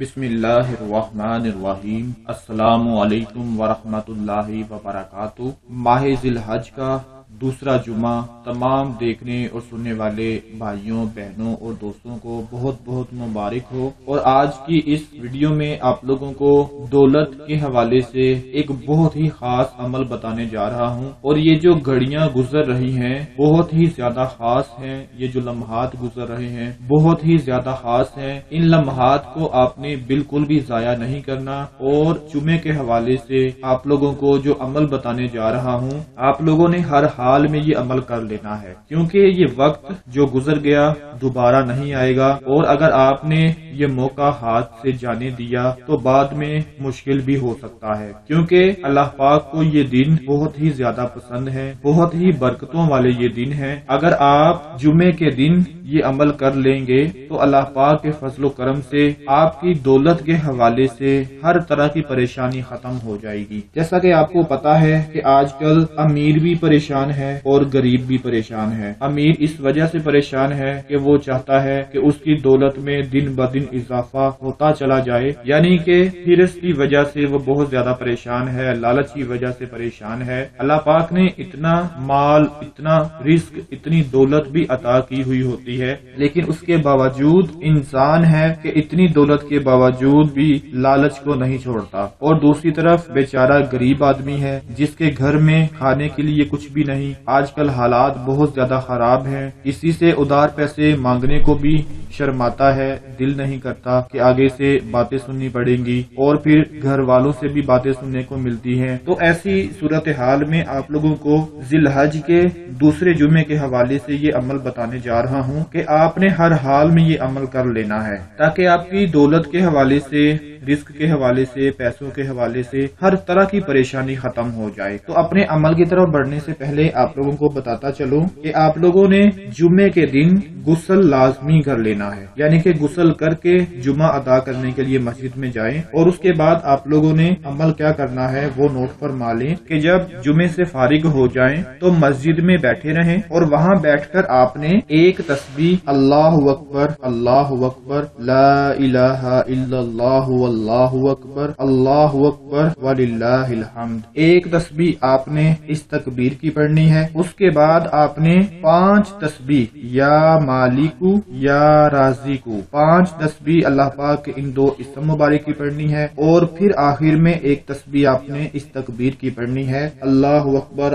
بسم اللہ الرحمن الرحیم۔ السلام علیکم ورحمۃ اللہ وبرکاتہ۔ ماہ ذی الحج کا دوسرا جمعہ تمام دیکھنے اور سننے والے بھائیوں، بہنوں اور دوستوں کو بہت بہت مبارک ہو۔ اور آج کی اس ویڈیو میں آپ لوگوں کو دولت کے حوالے سے ایک بہت ہی خاص عمل بتانے جا رہا ہوں، اور یہ جو گھڑیاں گزر رہی ہیں بہت ہی زیادہ خاص ہیں۔ یہ جو لمحات گزر رہے ہیں بہت ہی زیادہ خاص ہیں۔ ان لمحات کو آپ نے بالکل بھی ضائع نہیں کرنا، اور جمعے کے حوالے سے آپ لوگوں کو جو عمل بتانے جا رہا ہوں آپ لوگوں نے ہر حال میں یہ عمل کر لینا ہے، کیونکہ یہ وقت جو گزر گیا دوبارہ نہیں آئے گا، اور اگر آپ نے یہ موقع ہاتھ سے جانے دیا تو بعد میں مشکل بھی ہو سکتا ہے، کیونکہ اللہ پاک کو یہ دن بہت ہی زیادہ پسند ہے، بہت ہی برکتوں والے یہ دن ہے۔ اگر آپ جمعے کے دن یہ عمل کر لیں گے تو اللہ پاک کے فضل و کرم سے آپ کی دولت کے حوالے سے ہر طرح کی پریشانی ختم ہو جائے گی۔ جیسا کہ آپ کو پتا ہے کہ آج کل امیر بھی پریشان ہے اور غریب بھی پریشان ہے۔ امیر اس وجہ سے پریشان ہے کہ وہ چاہتا ہے کہ اس کی دولت میں دن بدن اضافہ ہوتا چلا جائے، یعنی کہ ہرس کی وجہ سے وہ بہت زیادہ پریشان ہے، لالچ کی وجہ سے پریشان ہے۔ اللہ پاک نے اتنا مال، اتنا رزق، اتنی دولت بھی عطا کی ہوئی ہوتی ہے، لیکن اس کے باوجود انسان ہے کہ اتنی دولت کے باوجود بھی لالچ کو نہیں چھوڑتا، اور دوسری طرف بیچارہ غریب آدمی ہے جس کے گھر میں کھانے کے لیے کچھ بھی نہیں۔ آج کل حالات بہت زیادہ خراب ہیں، کسی سے ادھار پیسے مانگنے کو بھی شرماتا ہے، دل نہیں کرتا کہ آگے سے باتیں سننی پڑیں گی، اور پھر گھر والوں سے بھی باتیں سننے کو ملتی ہیں۔ تو ایسی صورتحال میں آپ لوگوں کو ذی الحج کے دوسرے جمعے کے حوالے سے یہ عمل بتانے جا رہا ہوں کہ آپ نے ہر حال میں یہ عمل کر لینا ہے، تاکہ آپ کی دولت کے حوالے سے، رزق کے حوالے سے، پیسوں کے حوالے سے ہر طرح کی پریشانی ختم ہو جائے۔ تو اپنے عمل کی طرف بڑھنے سے پہلے آپ لوگوں کو بتاتا چلوں کہ آپ لوگوں نے جمعے کے دن غسل لازمی کر لینا ہے، یعنی کہ غسل کر کے جمعہ ادا کرنے کے لیے مسجد میں جائیں، اور اس کے بعد آپ لوگوں نے عمل کیا کرنا ہے وہ نوٹ فرما لیں کہ جب جمعے سے فارغ ہو جائیں تو مسجد میں بیٹھے رہیں، اور وہاں بیٹھ کر آپ نے ایک تسبیح اللہ اکبر اللہ اکبر لا الہ الا اللہ واللہ اکبر اللہ اکبر وللہ الحمد، ایک تسبیح آپ نے اس تکبیر کی پڑھنی ہے۔ اس کے بعد آپ نے 5 تسبیح یا مالکو یا رازقو، 5 تسبیح اللہ پاک کے ان 2 اسم مبارک کی پڑھنی ہے، اور پھر آخر میں ایک تسبیح آپ نے اس تکبیر کی پڑھنی ہے، اللہ اکبر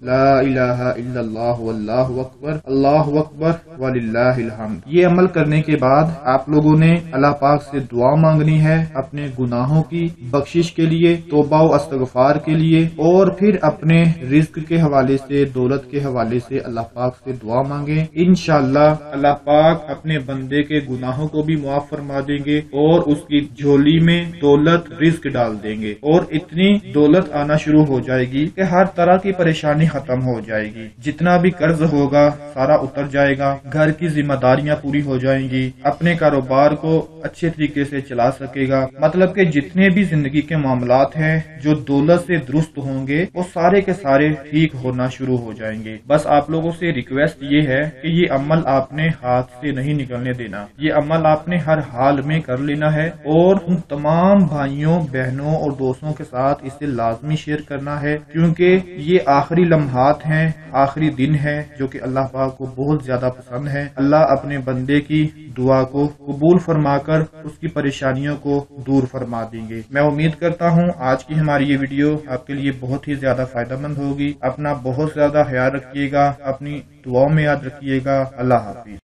لا الہ الا اللہ واللہ اکبر اللہ اکبر وللہ الحمد۔ یہ عمل کرنے کے بعد آپ لوگوں نے اللہ پاک سے دعا مانگنی ہے اپنے گناہوں کی بخشش کے لیے، توبہ و استغفار کے لیے، اور پھر اپنے رزق کے حوالے سے، دولت کے حوالے سے اللہ پاک سے دعا مانگیں۔ انشاءاللہ اللہ پاک اپنے بندے کے گناہوں کو بھی معاف فرما دیں گے، اور اس کی جھولی میں دولت، رزق ڈال دیں گے، اور اتنی دولت آنا شروع ہو جائے گی کہ ہر طرح کی پریشانی ختم ہو جائے گی، جتنا بھی قرض ہوگا سارا اتر جائے گا، گھر کی ذمہ داریاں پوری ہو جائیں گی، اپنے کاروبار کو اچھے طریقے سے چلا سکے گا، مطلب کہ جتنے بھی زندگی کے معاملات ہیں جو دولت سے درست ہوں گے وہ سارے کے سارے ٹھیک ہونا شروع ہو جائیں گے۔ بس آپ لوگوں سے ریکویسٹ یہ ہے کہ یہ عمل آپ نے ہاتھ سے نہیں نکلنے دینا، یہ عمل آپ نے ہر حال میں کر لینا ہے، اور ان تمام بھائیوں، بہنوں اور دوستوں کے ساتھ اسے لازمی شیئر کرنا ہے، کیونکہ یہ آخری لمحات ہیں، آخری دن ہے جو کہ اللہ پاک کو بہت زیادہ پسند ہے۔ اللہ اپنے بندے کی دعا کو قبول فرما کر اس کی پریشانیوں کو دور فرما دیں گے۔ میں امید کرتا ہوں آج کی ہماری یہ ویڈیو آپ کے لیے بہت ہی زیادہ فائدہ مند ہوگی۔ اپنا بہت زیادہ خیال رکھیے گا، اپنی دعاؤں میں یاد رکھیے گا۔ اللہ حافظ۔